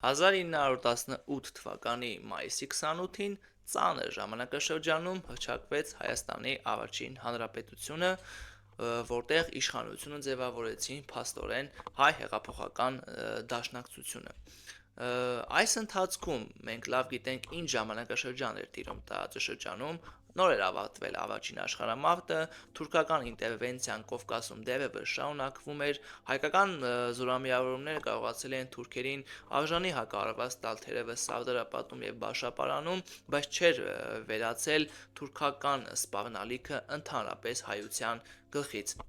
1918 թվականի մայիսի 28-ին ծանր ժամանակաշրջանում հռչակվեց Հայաստանի առաջին հանրապետությունը, որտեղ իշխանությունը ձևավորեցին փաստորեն հայ հեղափոխական դաշնակցությունը։ Այս ընթացքում մենք լավ գիտենք ինչ ժամանակաշրջան էր տիրում տարածաշրջանում, նոր էր ավարտվել առաջին աշխարհամարտը, թուրքական ինտերվենցիան Կովկասում դեռևս շարունակվում էր, հայկական զորամիավորումները կարողացել են թուրքերին արժանի հակառակված տալ թերևս Սարդարապատում եւ Բաշապարանում, բայց չէր վերացել թուրքական սպառնալիքը ընդհանրապես հայության գլխից։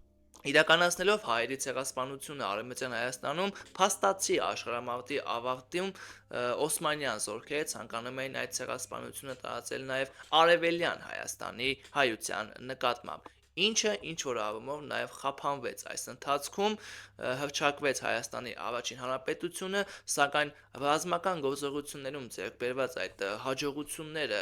Իրականացնելով հայերի ցեղասպանությունը Արևմտյան Հայաստանում, փաստացի աշխարհամարտի ավարտում օսմանյան զորքերը ցանկանում էին այդ ցեղասպանությունը տարածել նաև Արևելյան Հայաստանի հայության նկատմամբ, ինչը ինչ-որ առումով նաև խափանվեց այս ընթացքում, հռչակվեց Հայաստանի առաջին հանրապետությունը, սակայն ռազմական գործողություններում ձեռք բերված այդ հաջողությունները,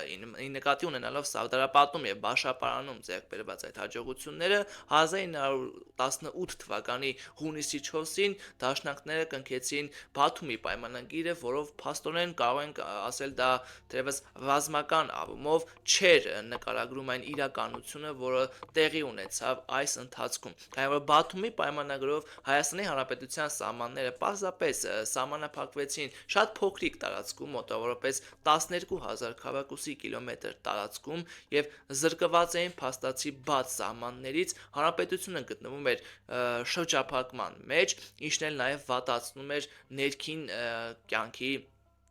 նկատի ունենալով Սարդարապատում եւ Բաշապարանում ձեռք բերված այդ հաջողությունները 1918 թվականի հունիսի 4-ին դաշնակները կնքեցին Բաթումի պայմանագիրը, որով փաստորեն կարող ենք ասել դա թերևս ռազմական առումով չէր նկարագրում այն իրականությունը, որը տեղի ունեցավ այս ընթացքում։ Քանի որ Բաթումի պայմանագրով Հայաստանի Հանրապետության սահմանները պարզապես սահմանափակվեցին շատ փոքրիկ տարածքում, մոտավորապես 12000 քառակուսի կիլոմետր տարածքում եւ զրկված էին փաստացի բաց սահմաններից, հանրապետությունը գտնվում էր շրջափակման մեջ, ինչն էլ նաեւ վատացնում էր ներքին կյանքի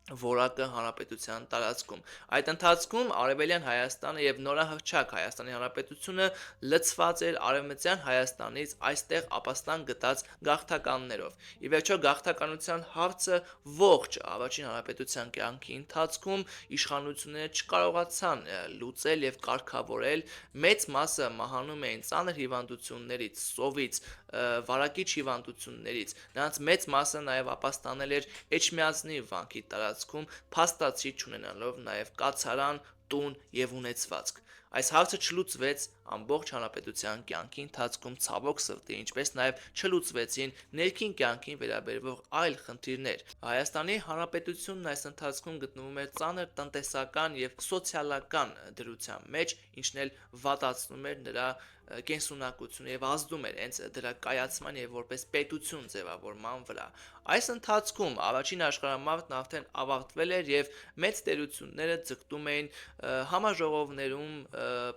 որակը հանրապետության տարածքում։ Այդ ընթացքում Արևելյան Հայաստանը եւ նորահռչակ Հայաստանի Հանրապետությունը լցված էր Արևմտյան Հայաստանից այստեղ ապաստան գտած գաղթականներով։ Ի վերջո գաղթականության հարցը ողջ առաջին հանրապետության կյանքի ընթացքում իշխանությունները չկարողացան լուծել եւ կարգավորել, մեծ մասը մահանում էին ծանր հիվանդություններից, սովից, վարակիչ հիվանդություններից, նրանց մեծ մասը նաև ապաստանել էր Էջմիածնի վանքի տարածքում, փաստացի չունենալով նաև կացարան, տուն եւ ունեցվածք։ Այս հարցը չլուծվեց ամբողջ հանրապետության կյանքի ընթացքում ցավոք սրտի, ինչպես նաև չլուծվեցին ներքին կյանքին վերաբերող այլ խնդիրներ։ Հայաստանի Հանրապետությունն այս ընթացքում գտնվում էր ծանր տնտեսական եւ սոցիալական դրության մեջ, ինչն էլ վատացնում էր նրա կենսունակությունը եւ ազդում էր հենց դրա կայացման եւ որպես պետություն ձևավորման վրա։ Այս ընթացքում առաջին աշխարհամարտն արդեն ավարտվել էր եւ մեծ տերությունները ձգտում էին համաժողովներում,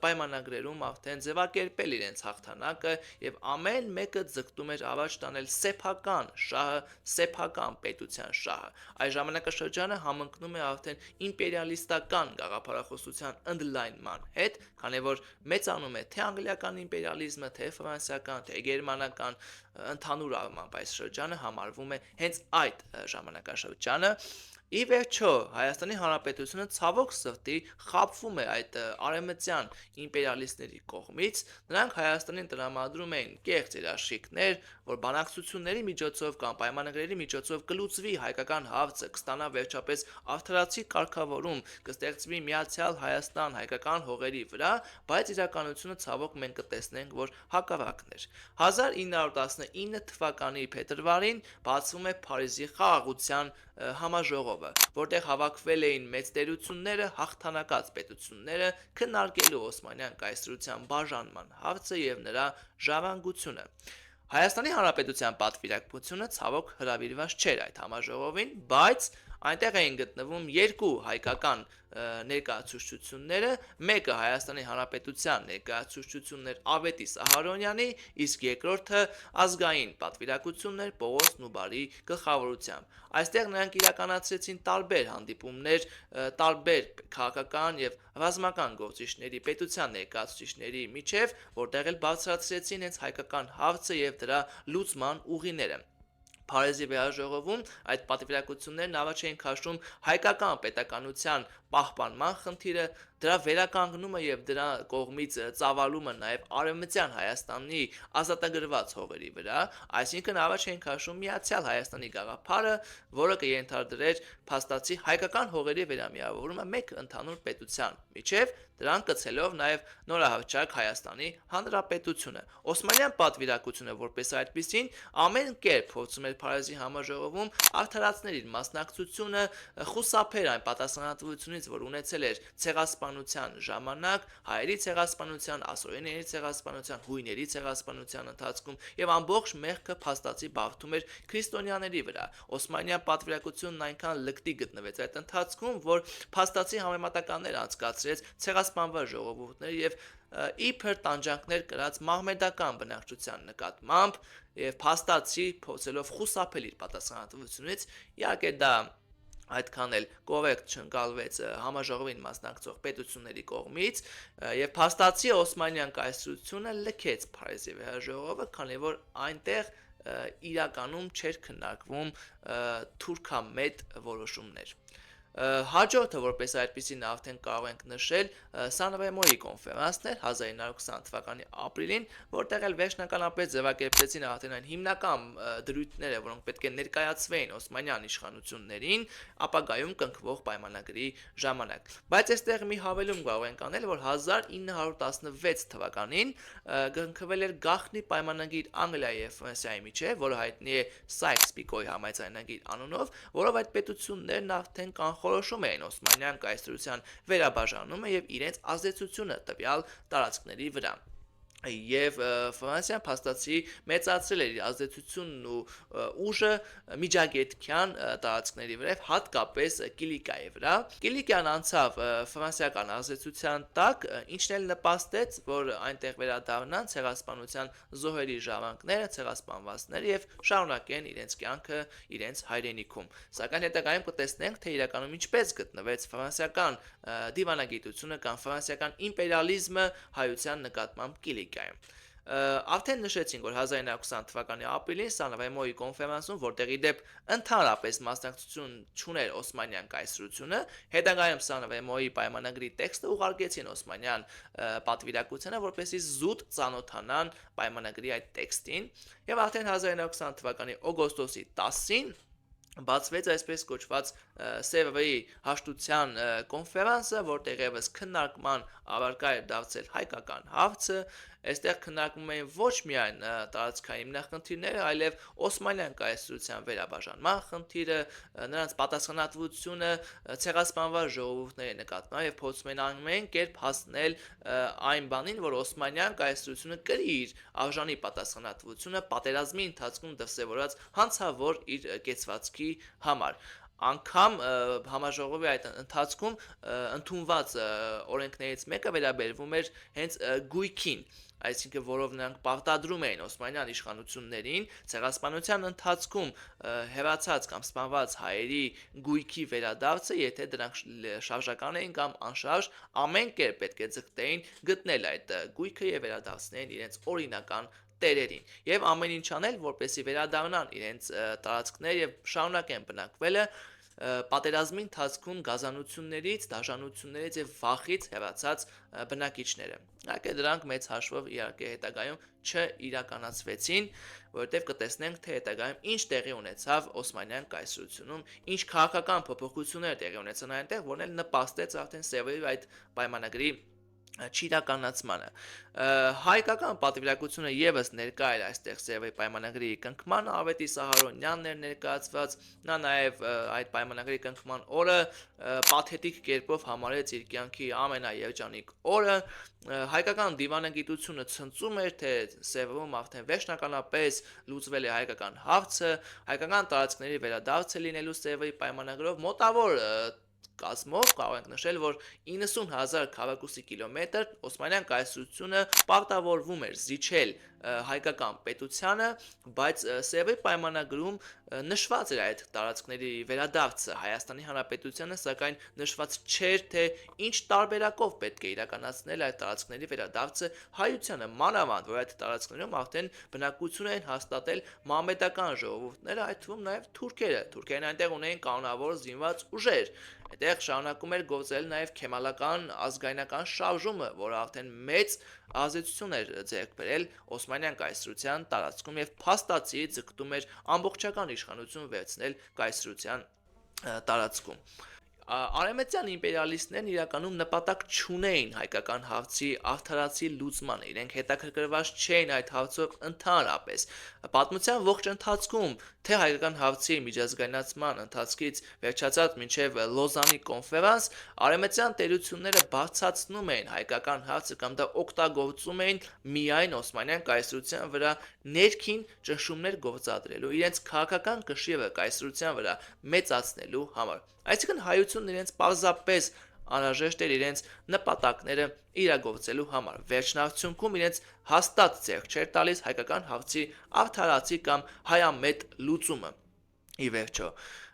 պայմանագրերում արդեն ձևակերպել իրենց հաղթանակը եւ ամեն մեկը ձգտում էր առաջ տանել սեփական շահը, սեփական պետության շահը։ Այս ժամանակաշրջանը համընկնում է արդեն իմպերիալիստական գաղափարախոսության ընդլայնման հետ, քանի որ մեծանում է թե անգլիական իմպերիալիզմը, թե ֆրանսիական, թե գերմանական, ընդհանուր առմամբ այս շրջանը համարվում է հենց այդ ժամանակաշրջանը։ Ի վերջո Հայաստանի Հանրապետությունը ցավոք սրտի խաբվում է այդ արևմտյան իմպերիալիստների կողմից, նրանք Հայաստանին տրամադրում էին կեղծ երաշխիքներ, որ բանակցությունների միջոցով կամ պայմանագրերի միջոցով կլուծվի հայկական հարցը, կստանա վերջապես արդարացի կարգավորում, կստեղծվի միացյալ Հայաստան հայկական հողերի վրա, բայց իրականությունը ցավոք մենք կտեսնենք, որ հակառակն էր։ 1919 թվականի փետրվարին բացվում է Փարիզի խաղաղության համաժողովը, որտեղ հավաքվել էին մեծ տերությունները, հաղթանակած պետությունները, քննարկելու Օսմանյան կայսրության բաժանման հարցը եւ նրա ժառանգությունը։ Հայաստանի Հանրապետության պատվիրակությունը ցավոք հրավիրված չէր այդ համաժողովին, բայց այնտեղ էին գտնվում երկու հայկական ներկայացուցչությունները, մեկը Հայաստանի Հանրապետության ներկայացուցչությունն էր Ավետիս Ահարոնյանի, իսկ երկրորդը ազգային պատվիրակությունն էր Պողոս Նուբարի գլխավորությամբ։ Այստեղ նրանք իրականացրեցին տարբեր հանդիպումներ, տարբեր քաղաքական եւ ռազմական գործիչների, պետության ներկայացուցիչների միջև, որտեղ էլ բարձրացրեցին հենց հայկական հարցը եւ դրա լուծման ուղիները։ Փարիզի վերաժողովում այդ պատվիրակություններն առաջ էին քաշում հայկական պետականության պահպանման խնդիրը, դրա վերականգնումը եւ դրա կողմից ծավալումը նաեւ արևմտյան Հայաստանի ազատագրված հողերի վրա, այսինքն առաջին քաշում միացյալ Հայաստանի գաղափարը, որը կենթադրեր փաստացի հայկական հողերի վերամիավորումը մեկ ընդհանուր պետության միջև, դրան կցելով նաև նորահավաք Հայաստանի Հանրապետությունը։ Օսմանյան պատվիրակությունը որպես այդպիսին ամեն կերպ փորձում էր Փարեզի համաժողովում արդարացնել իր մասնակցությունը, խուսափեր այն պատասխանատվությունից, որ ունեցել էր ցեղասպանության ժամանակ, հայերի ցեղասպանության, ասորիների ցեղասպանության, հույների ցեղասպանության ընթացքում եւ ամբողջ մեղքը փաստացի բավթում էր քրիստոնյաների վրա։ Օսմանյան պատվիրակությունն այնքան լկտի գտնվեց այդ ընթացքում, որ փաստացի համեմատականներ անցկացրեց ցեղասպանված ժողովուրդներ եւ իբր տանջանքներ կրած մահմեդական բնակչության նկատմամբ եւ փաստացի փորձելով խուսափել իր պատասխանատվությունից, իհարկե դա այդքան էլ կորեկտ չընկալվեց համաժողովին մասնակցող պետությունների կողմից եւ փաստացի Օսմանյան կայսրությունը լքեց Փարեզի վերաժողովը, քանի որ այնտեղ իրականում չէր քննարկվում թուրքամետ որոշումներ։ Հաջորդը, որպես այդպիսին արդեն կարող ենք նշել, Սանրեմոյի կոնֆերանսն էր 1920 թվականի ապրիլին, որտեղ էլ վերջնականապես ձևակերպեցին արդեն այն հիմնական դրույթները, որոնք պետք է ներկայացվեին Օսմանյան իշխանություններին ապագայում կնքվող պայմանագրի ժամանակ։ Բայց այստեղ մի հավելում կարող ենք անել, որ 1916 թվականին կնքվել էր գաղտնի պայմանագիր Անգլիայի եւ Ֆրանսիայի միջև, որը հայտնի է Սայքս-Պիկոյի համաձայնագիր անունով, որով այդ պետություններն արդեն կանխորոշում էին Օսմանյան կայսրության վերաբաժանումը եւ իրենց ազդեցությունը տվյալ տարածքների վրա։ Եվ Ֆրանսիան փաստացի մեծացրել էր իր ազդեցությունն ու ուժը միջագետքյան տարածքների վրա, հատկապես Կիլիկիայի վրա։ Կիլիկիան անցավ ֆրանսիական ազդեցության տակ, ինչն էլ նպաստեց, որ այնտեղ վերադառնան ցեղասպանության զոհերի ժամանցները, ցեղասպանվածները եւ շարունակեն իրենց կյանքը իրենց հայրենիքում։ Սակայն հետագայում կտեսնենք, թե իրականում ինչպես գտնվեց ֆրանսիական դիվանագիտությունը կամ ֆրանսիական իմպերիալիզմը հայության նկատմամբ Կիլիկիայում։ Արդեն նշեցինք, որ 1920 թվականի ապրիլին Սանրեմոյի կոնֆերանսում, որտեղ ի դեպ ընդհանրապես մասնակցություն չուներ Օսմանյան կայսրությունը, հետագայում Սանրեմոյի պայմանագրի տեքստը ուղարկեցին Օսմանյան պատվիրակությանը, որպեսզի զուտ ծանոթանան պայմանագրի այդ տեքստին, եւ արդեն 1920 թվականի օգոստոսի 10-ին բացվեց այսպես կոչված Սևրեի հաշտության կոնֆերանսը, որտեղ եւս քննարկման առարկա էր դարձել հայկական հարցը։ Այստեղ քննարկվում էին ոչ միայն տարածքային հիմնախնդիրները, այլև Օսմանյան կայսրության վերաբաժանման խնդիրը, նրանց պատասխանատվությունը ցեղասպանված ժողովուրդների նկատմամբ եւ փորձում են ամեն կերպ հասնել այն բանին, որ Օսմանյան կայսրությունը կրի իր արժանի պատասխանատվությունը պատերազմի ընթացքում դրսևորած հանցավոր իր կեցվածքի համար։ Անգամ համաժողովի այդ ընթացքում ընդունված օրենքներից մեկը վերաբերվում էր հենց գույքին, այսինքն որով նրանք պարտադրում էին Օսմանյան իշխանություններին ցեղասպանության ընթացքում հեռացած կամ սպանված հայերի գույքի վերադարձը, եթե դրանք շարժական էին կամ անշարժ, ամեն կերպ պետք է ձգտեին գտնել այդ գույքը եւ վերադարձնեին իրենց օրինական տերերին եւ ամեն ինչ անել, որպեսզի վերադառնան իրենց տարածքներ եւ շարունակեն բնակվելը պատերազմի ընթացքում գազանություններից, դաշնություններից եւ վախից հեռացած բնակիչները։ Իհարկե դրանք մեծ հաշվով իհարկե հետագայում չիրականացվեցին, որովհետեւ կտեսնենք, թե հետագայում ինչ տեղի ունեցավ Օսմանյան կայսրությունում, ինչ քաղաքական փոփոխություններ տեղի ունեցան այնտեղ, որն էլ նպաստեց արդեն Սևրեի այդ պայմանագրի չիրականացմանը։ Հայկական պատվիրակությունը եւս ներկա էր այստեղ Սևրեի պայմանագրի կնքմանը, Ավետիս Սահարոնյանն էր ներկայացված, նա նաեւ այդ պայմանագրի կնքման օրը պաթետիկ կերպով համարեց իր կյանքի ամենաերջանիկ օրը։ Հայկական դիվանագիտությունը ցնծում էր, թե Սևրում արդեն վերջնականապես լուծվել է հայկական հարցը, հայկական տարածքների վերադարձը լինելու Սևրեի պայմանագրով մոտավոր կազմով կարող ենք նշել, որ 90,000 քառակուսի կիլոմետր Օսմանյան կայսրությունը պարտավորվում էր զիջել հայկական պետությանը, բայց Սևրեի պայմանագրում նշված էր այդ տարածքների վերադարձը Հայաստանի Հանրապետությանը, սակայն նշված չէր, թե ինչ տարբերակով պետք է իրականացնել այդ տարածքների վերադարձը հայությանը, մանավանդ, որ այդ տարածքներում արդեն բնակություն են հաստատել մահմեդական ժողովուրդները, այդ թվում նաև թուրքերը։ Թուրքերն այնտեղ ունեին կանոնավոր զինված ուժեր։ Այդտեղ շարունակում էր գործել նաև քեմալական ազգայնական շարժումը, որը արդեն մեծ ազդեցություն էր ձեռք բերել Օսմանյան կայսրության տարածքում եւ փաստացի ձգտում էր ամբողջական իշխանություն վերցնել կայսրության տարածքում։ Արևմտյան իմպերիալիստներն իրականում նպատակ չունեին հայկական հարցի արդարացի լուծմանը, իրենք հետաքրքրված չէին այդ հարցով ընդհանրապես։ Պատմության ողջ ընթացքում, թե հայկական հարցի միջազգայնացման ընթացքից վերջացած մինչև Լոզանի կոնֆերանս, արևմտյան տերությունները բարձրացնում էին հայկական հարցը կամ դա օգտագործում էին միայն Օսմանյան կայսրության վրա ներքին ճնշումներ գործադրելու, իրենց քաղաքական կշիռը կայսրության վրա մեծացնելու համար։ Այսինքն հայությունն իրենց պարզապես անհրաժեշտ էր իրենց նպատակները իրագործելու համար։ Վերջնարդյունքում իրենց հաստատ ձեռք չէր տալիս հայկական հարցի արդարացի կամ հայամետ լուծումը։ Ի վերջո,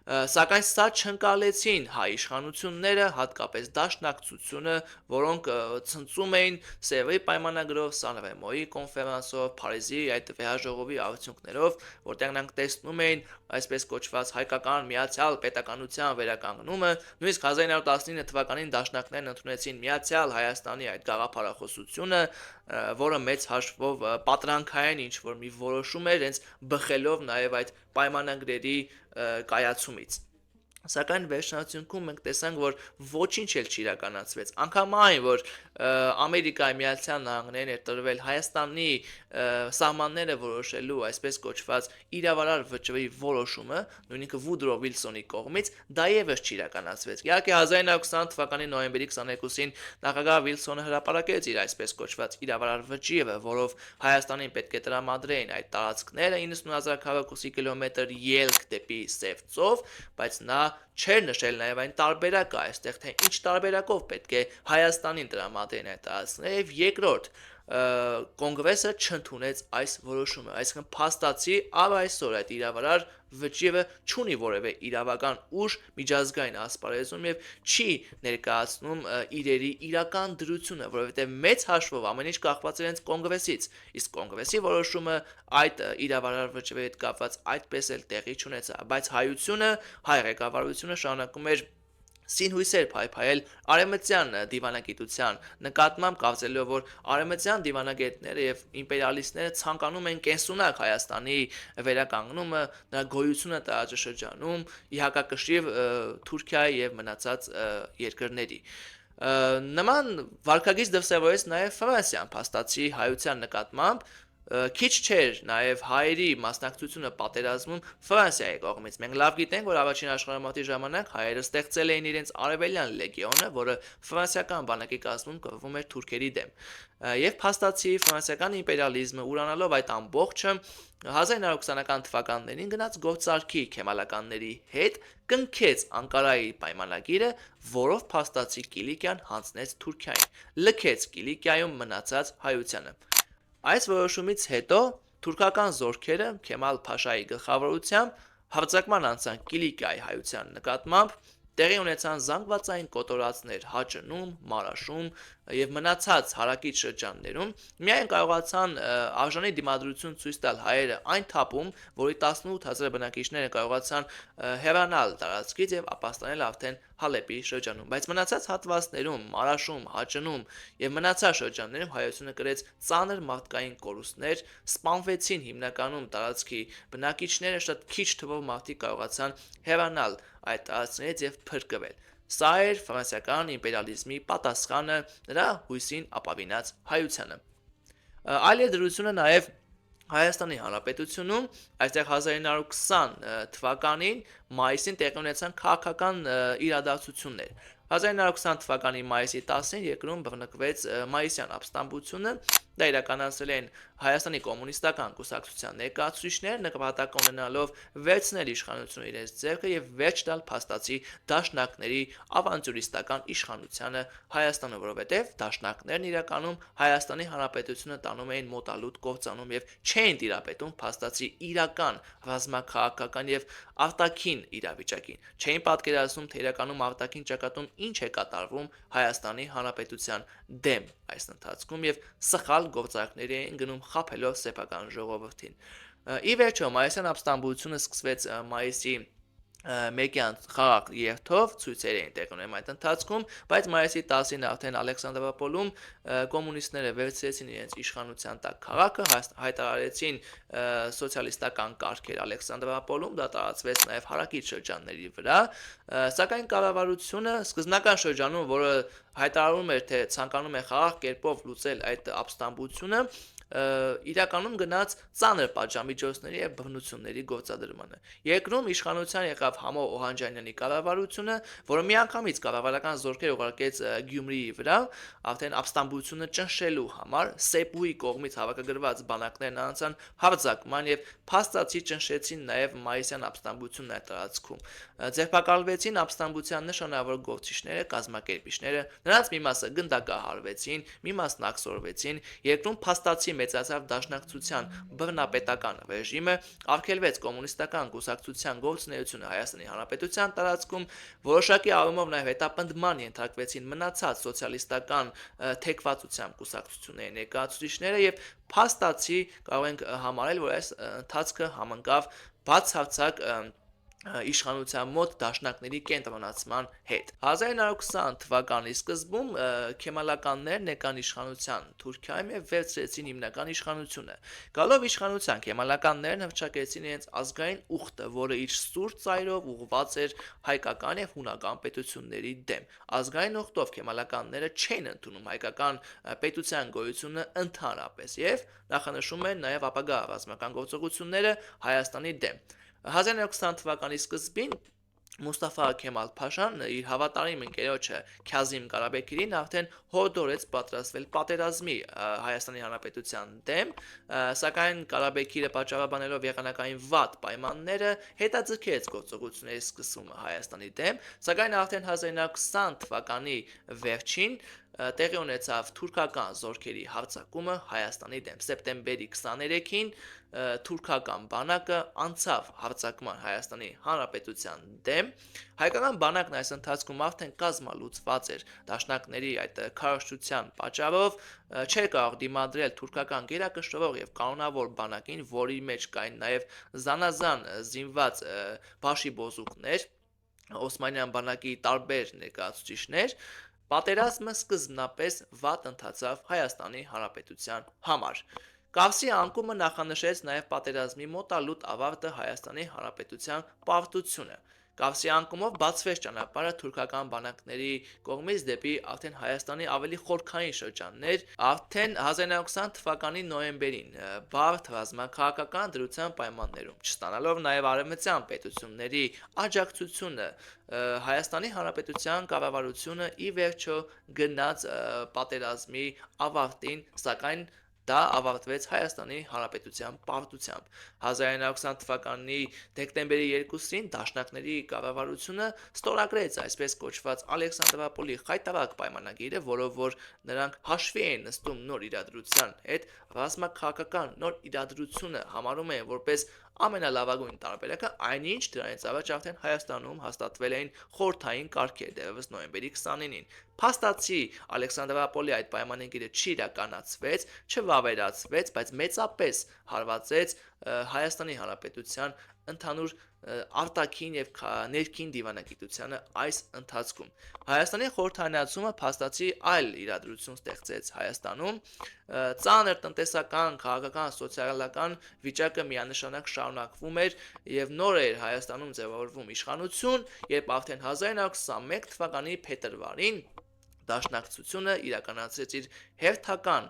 սակայն սա չընկալեցին հայ իշխանությունները, հատկապես դաշնակցությունը, որոնք ցնծում էին Սևի պայմանագրով, Սանրեմոյի կոնֆերանսով, Փարիզի այդ վեհաժողովի արդյունքներով, որտեղ նրանք տեսնում էին այսպես կոչված հայկական միացյալ պետականության վերականգնումը, նույնիսկ 1919 թվականին դաշնակներն ընդունեցին Միացյալ Հայաստանի այդ գաղափարախոսությունը, որը մեծ հաշվով պատրանքային ինչ-որ մի որոշում էր, հենց բխելով նաև այդ պայմանագրերի կայացումից։ Սակայն վերջնարդյունքում մենք տեսանք, որ ոչինչ էլ չիրականացվեց։ Անգամ այն, որ Ամերիկայի Միացյալ Նահանգներին էր տրվել Հայաստանի սահմանները որոշելու այսպես կոչված իրավարար վճռի որոշումը, նույնիսկ Վուդրո Վիլսոնի կողմից, դա եւս չիրականացվեց։ Իհարկե 1920 թվականի նոյեմբերի 22-ին նախագահ Վիլսոնը հրապարակեց իր այսպես կոչված իրավարար վճիռը, որով Հայաստանին պետք է տրամադրեին այդ տարածքները 90000 քառակուսի կիլոմետր ելք դեպի Սև ծով, բայց նա չէր նշել նաև այն տարբերակը այստեղ, թե ինչ տարբերակով պետք է Հայաստանին տրամադրեն այդ տարածքները, եւ երկրորդ կոնգրեսը չընդունեց այս որոշումը, այսինքն փաստացի առ այսօր այդ իրավարար վճիռը չունի որևէ իրավական ուժ միջազգային ասպարեզում եւ չի ներկայացնում իրերի իրական դրությունը, որովհետեւ մեծ հաշվով ամեն ինչ կախված է հենց կոնգրեսից, իսկ կոնգրեսի որոշումը այդ իրավարար վճիռի հետ կապված այդպես էլ տեղի չունեցավ, բայց հայությունը, հայ ղեկավարությունը շարունակում էր սինհույսեր փայփայել արևմտյան դիվանագիտության նկատմամբ, կարծելով, որ արևմտյան դիվանագետները եւ իմպերիալիստները ցանկանում են կենսունակ Հայաստանի վերականգնումը, նրա գոյությունը տարածաշրջանում, ի հակակշիռ Թուրքիայի եւ մնացած երկրների։ Նման վարկագիծ դրսևորեց նաև Ֆրանսիան, փաստացի հայության նկատմամբ քիչ չէր նաև հայերի մասնակցությունը պատերազմում Ֆրանսիայի կողմից։ Մենք լավ գիտենք, որ առաջին աշխարհամարտի ժամանակ հայերը ստեղծել էին իրենց արևելյան լեգիոնը, որը ֆրանսիական բանակի կազմում կռվում էր թուրքերի դեմ։ Եվ փաստացի ֆրանսիական իմպերիալիզմը ուրանալով այդ ամբողջը 1920-ական թվականներին գնաց գործարքի քեմալականների հետ, կնքեց Անկարայի պայմանագիրը, որով փաստացի Կիլիկիան հանձնեց Թուրքիային, լքեց Կիլիկիայում մնացած հայությանը։ Այս որոշումից հետո թուրքական զորքերը Քեմալ Փաշայի գլխավորությամբ հարձակման անցան Կիլիկիայի հայության նկատմամբ, տեղի ունեցան զանգվածային կոտորածներ Հաճնում, Մարաշում եւ մնացած հարակից շրջաններում, միայն կարողացան արժանի դիմադրություն ցույց տալ հայերը այն թափում, որի 18000 բնակիչները կարողացան հեռանալ տարածքից եւ ապաստանել արդեն Հալեպի շրջանում, բայց մնացած հատվածներում, Մարաշում, Հաճնում եւ մնացած շրջաններում հայությունը կրեց ծանր մարդկային կորուստներ, սպանվեցին հիմնականում տարածքի բնակիչները, շատ քիչ թվով մարդիկ կարողացան հեռանալ այդ տարածքներից եւ փրկվել։ Սա էր ֆրանսիական իմպերիալիզմի պատասխանը նրա հույսին ապավինած հայությանը։ Այլ է դրությունը նաև Հայաստանի Հանրապետությունում, այստեղ 1920 թվականին մայիսին տեղի ունեցան քաղաքական իրադարձություններ։ 1920 թվականի մայիսի 10-ին երկրում բռնկվեց մայիսյան ապստամբությունը դա իրականացրել են Հայաստանի կոմունիստական կուսակցության ներկայացուցիչները նպատակ ունենալով վերցնել իշխանությունը իրենց ձեռքը եւ վերջ տալ փաստացի դաշնակների ավանտյուրիստական իշխանությանը Հայաստանը, որովհետեւ դաշնակներն իրականում Հայաստանի Հանրապետությունը տանում էին մոտալուտ կործանում եւ չէին տիրապետում փաստացի իրական ռազմաքաղաքական եւ արտաքին իրավիճակին, չէին պատկերացնում թե իրականում արտաքին ճակատում ինչ է կատարվում Հայաստանի Հանրապետության դեմ այս ընթացքում եւ սխալ գործարքների էին գնում խափելով սեփական ժողովրդին։ Ի վերջո մայիսյան ապստամբությունը սկսվեց մայիսի մեկյան խաղաղ երթով ցույցեր էին տեղ ունենում այդ ընթացքում, բայց մայիսի 10-ին արդեն Ալեքսանդրապոլում կոմունիստները վերցրեցին իրենց իշխանության տակ քաղաքը, հայտարարեցին սոցիալիստական կարգեր Ալեքսանդրապոլում, դա տարածվեց նաև հարակից շրջանների վրա, սակայն կառավարությունը սկզբնական շրջանում, որը հայտարարում էր, թե ցանկանում է խաղաղ կերպով լուծել այդ ապստամբությունը, իրականում գնաց ծանր պատժամիջոցների եւ բռնությունների գործադրմանը։ Երկրում իշխանության եղավ Համո Օհանջանյանի կառավարությունը, որը միանգամից կառավարական զորքեր ուղարկեց Գյումրիի վրա, արդեն ապստամբությունը ճնշելու համար Սեփուի կողմից հավաքագրված բանակներն անցան հարձակման եւ փաստացի ճնշեցին նաեւ մայիսյան ապստամբությունն այդ տարածքում։ Ձերբակալվեցին ապստամբության նշանավոր գործիչները, կազմակերպիչները, նրանց մի մասը գնդակահարվեցին, մի մասն աքսորվեցին, երկրում փաստացի մեծացավ դաշնակցության բռնապետական ռեժիմը, արգելվեց կոմունիստական կուսակցության գործունեությունը Հայաստանի Հանրապետության տարածքում, որոշակի առումով նաև հետապնդման ենթարկվեցին մնացած սոցիալիստական թեկվածությամբ կուսակցությունների ներկայացուցիչները եւ փաստացի կարող ենք համարել, որ այս ընթացքը համընկավ բացարձակ իշխանության մոտ դաշնակների կենտրոնացման հետ։ 1920 թվականի սկզբում քեմալականներն եկան իշխանության Թուրքիայում եւ վերցրեցին հիմնական իշխանությունը։ Գալով իշխանության քեմալականներն հռչակեցին իրենց ազգային ուխտը, որը իր սուր ծայրով ուղղված էր հայկական եւ հունական պետությունների դեմ։ Ազգային ուխտով քեմալականները չէին ընդունում հայկական պետության գոյությունը ընդհանրապես եւ նախանշում են նաեւ ապագա ռազմական գործողությունները Հայաստանի դեմ։ 1920 թվականի սկզբին Մուստաֆա Քեմալ Փաշան իր հավատարիմ ընկերոջը Քազիմ Ղարաբեկիրին արդեն հորդորեց պատրաստվել պատերազմի Հայաստանի Հանրապետության դեմ, սակայն Ղարաբեկիրը պատճառաբանելով եղանակային վատ պայմանները հետաձգեց գործողությունների սկսումը Հայաստանի դեմ, սակայն արդեն 1920 թվականի վերջին տեղի ունեցավ թուրքական զորքերի հարձակումը Հայաստանի դեմ։ Սեպտեմբերի 23-ին թուրքական բանակը անցավ հարձակման Հայաստանի Հանրապետության դեմ։ Հայկական բանակն այս ընթացքում արդեն կազմալուծված էր դաշնակների այդ քարոզչության պատճառով, չէր կարող դիմադրել թուրքական գերակշռող եւ կանոնավոր բանակին, որի մեջ կային նաեւ զանազան զինված բաշիբոզուկներ, Օսմանյան բանակի տարբեր ներկայացուցիչներ, պատերազմը սկզբնապես վատ ընթացավ Հայաստանի Հանրապետության համար։ Կավսի անկումը նախանշեց նաև պատերազմի մոտալուտ ավարտը Հայաստանի Հանրապետության պարտությունը։ Կավսի անկումով բացվեց ճանապարհը թուրքական բանակների կողմից դեպի արդեն Հայաստանի ավելի խորքային շրջաններ, արդեն 1920 թվականի նոյեմբերին բարդ ռազմաքաղաքական դրության պայմաններում, չստանալով նաև արևմտյան պետությունների աջակցությունը Հայաստանի Հանրապետության կառավարությունը ի վերջո գնաց պատերազմի ավարտին, սակայն դա ավարտվեց Հայաստանի Հանրապետության պարտությամբ։ 1920 թվականի դեկտեմբերի 2-ին դաշնակների կառավարությունը ստորագրեց այսպես կոչված Ալեքսանդրապոլի խայտարակ պայմանագիրը, որով որ նրանք հաշվի էին նստում նոր իրադրության հետ, ռազմաքաղաքական նոր իրադրությունը համարում են որպես ամենալավագույն տարբերակը, այնինչ դրանից առաջ արդեն Հայաստանում հաստատվել էին խորհրդային կարգեր դեռևս նոյեմբերի 29-ին։ Փաստացի Ալեքսանդրապոլի այդ պայմանագիրը չիրականացվեց, չվավերացվեց, բայց մեծապես հարվածեց Հայաստանի Հանրապետության ընդհանուր արտաքին եւ ներքին դիվանագիտությանը այս ընթացքում։ Հայաստանի խորհրդանացումը փաստացի այլ իրադրություն ստեղծեց Հայաստանում, ծանր տնտեսական, քաղաքական, սոցիալական վիճակը միանշանակ շարունակվում էր եւ նոր էր Հայաստանում ձևավորվում իշխանություն, երբ արդեն 1921 թվականի փետրվարին դաշնակցությունը իրականացրեց իր հերթական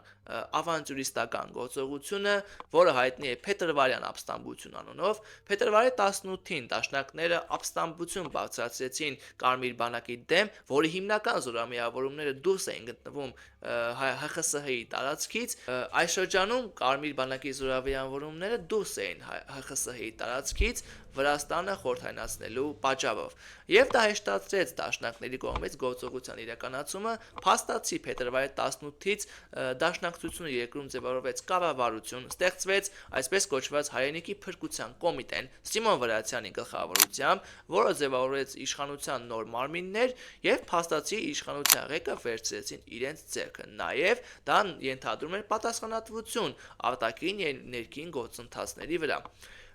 ավանտյուրիստական գործողությունը, որը հայտնի է Փետրվարյան ապստամբություն անունով։ Փետրվարի 18-ին դաշնակները ապստամբություն բարձրացրեցին Կարմիր բանակի դեմ, որի հիմնական զորամիավորումները դուրս էին գտնվում ՀԽՍՀ-ի տարածքից, այս շրջանում կարմիր բանակի զորավիրանվորումները դուրս էին ՀԽՍՀ-ի տարածքից Վրաստանը խորհրդայնացնելու պատճառով, եւ դա հեշտացրեց դաշնակների կողմից գործողության իրականացումը։ Փաստացի փետրվարի 18-ից դաշնակցությունը երկրում ձևավորվեց կառավարություն, ստեղծվեց այսպես կոչված հայրենիքի փրկության կոմիտեն Սիմոն Վրացյանի գլխավորությամբ, որը ձևավորեց իշխանության նոր մարմիններ եւ փաստացի իշխանության ղեկը վերցրեցին իրենց ձեռքը։ Նաեւ դա ենթադրում էր պատասխանատվություն արտաքին եւ ներքին գործընթացների վրա։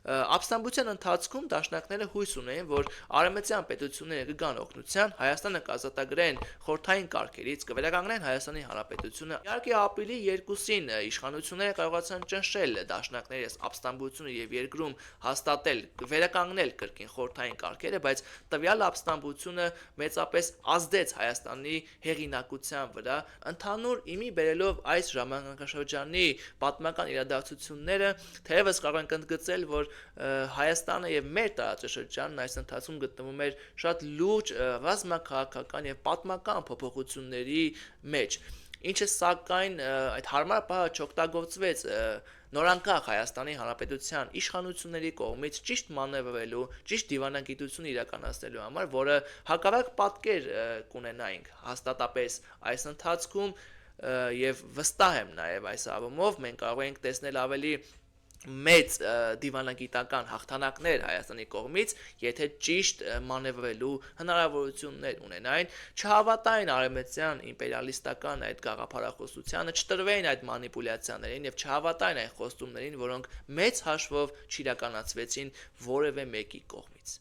Ապստամբության ընթացքում դաշնակները հույս ունեին, որ արևմտյան պետությունները կգան օգնության, Հայաստանը կազատագրեն խորհրդային կարգերից, կվերականգնեն Հայաստանի Հանրապետությունը։ Իհարկե ապրիլի 2-ին իշխանությունները կարողացան ճնշել դաշնակների ապստամբությունը եւ երկրում հաստատել, վերականգնել կրկին խորհրդային կարգերը, բայց տվյալ ապստամբությունը մեծապես ազդեց Հայաստանի հեղինակության վրա, ընդհանուր իմի բերելով այս ժամանակաշրջանի պատմական իրադարձությունները, թերևս կարող ենք ընդգծել, որ Հայաստանը եւ մեր տարածաշրջանն այս ընթացքում գտնվում էր շատ լուրջ ռազմաքաղաքական եւ պատմական փոփոխությունների մեջ, ինչը սակայն այդ հարմար պահը չօգտագործվեց նորանկախ Հայաստանի Հանրապետության իշխանությունների կողմից ճիշտ մանևրելու, ճիշտ դիվանագիտություն իրականացնելու համար, որը հակառակ պատկեր կունենայինք հաստատապես այս ընթացքում եւ վստահ եմ նաեւ այս առումով մենք կարող ենք տեսնել ավելի մեծ դիվանագիտական հաղթանակներ Հայաստանի կողմից, եթե ճիշտ մանևրելու հնարավորություններ ունենային, չհավատային արևմտյան իմպերիալիստական այդ գաղափարախոսությանը, չտրվեին այդ մանիպուլյացիաներին եւ չհավատային այն խոստումներին, որոնք մեծ հաշվով չիրականացվեցին որևէ մեկի կողմից։